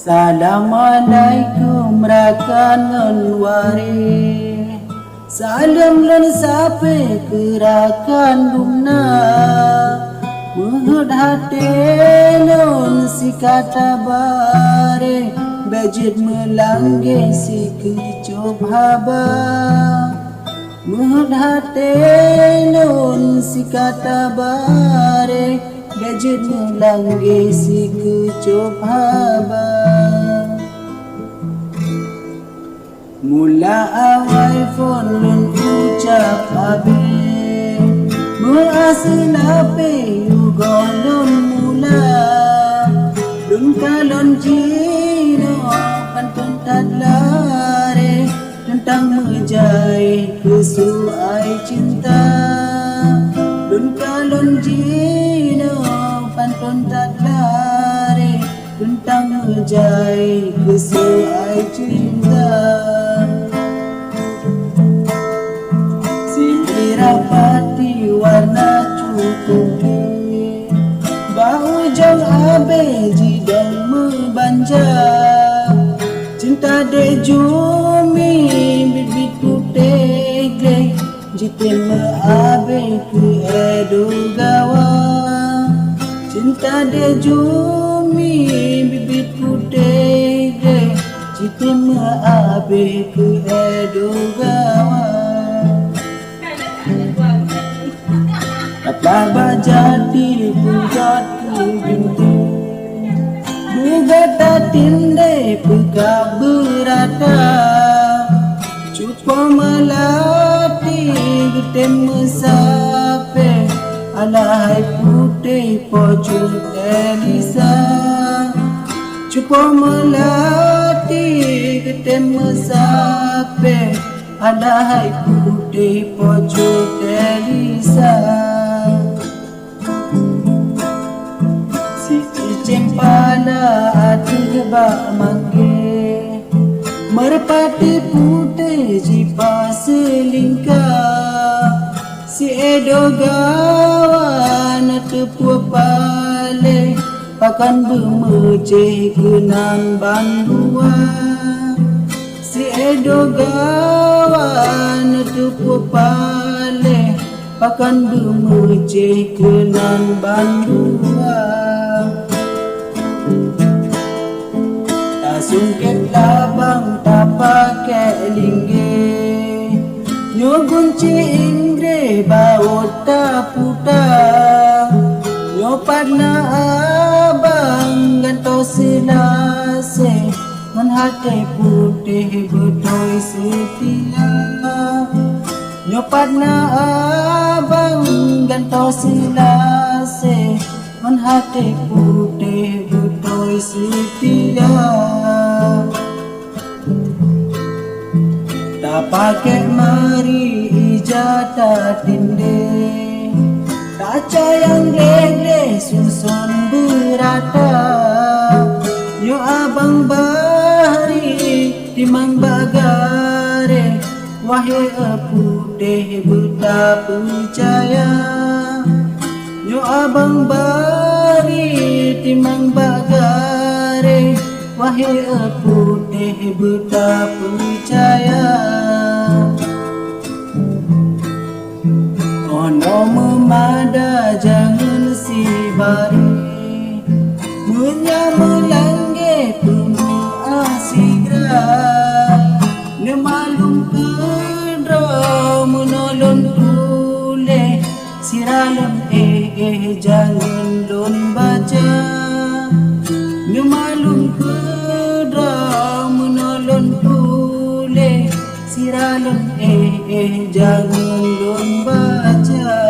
Assalamualaikum rakan ngenwari, salam lan sape kerakan dumna, menghut hati nun si kata bare, bejit melangge si kecob haba. Menghut hati nun si kata bare, bejit melangge si kecob haba. Mula awal phone nun ucap abe, muasin ape yugon nun mula, dun kalon jino pantun tadlare, tentang mejai kesuai cinta. Dun kalon jino pantun tadlare, tentang mejai kesuai cinta. Rapati warna cukup, bau jang abe jidang membanja, cinta de jumi bibit putih grey, jitem abe ke edo gawa. Cinta de jumi bibit putih grey, jitem abe ke edo gawa. Taba jadi bugat ku binti, bugata tinde puka berata, cupa melati gutem mesape, alahai putih pocul Elisa. Cupa melati gutem mesape, alahai putih pocul Elisa. Cempana hati bak mangge, merpati putih jipa selingkah, si edo gawan tepua pale, pakan bermeceh kenang bandua. Si edo gawan tepua pale, pakan bermeceh kenang bandua. Sungket labang tak pakai lingge, nyo gunci ingre baut tak puta, nyo padna abang ganto selase, menhati putih betul setia. Nyo padna abang ganto selase, menhati putih betul setia. Tak pakai mari ijata tinde, tak cayang glele susun berata. Yo abang bahari timang bagare, wahai putih buta percaya. Yo abang bahari timang bagare, wahai putih buta percaya. Ono memada jangan si bari, menyamelangge penuh asigra, nemalum kedra menolong tule, siralam jangan don baca. Nemalum kedra menolong tule, siralam jangan don baca.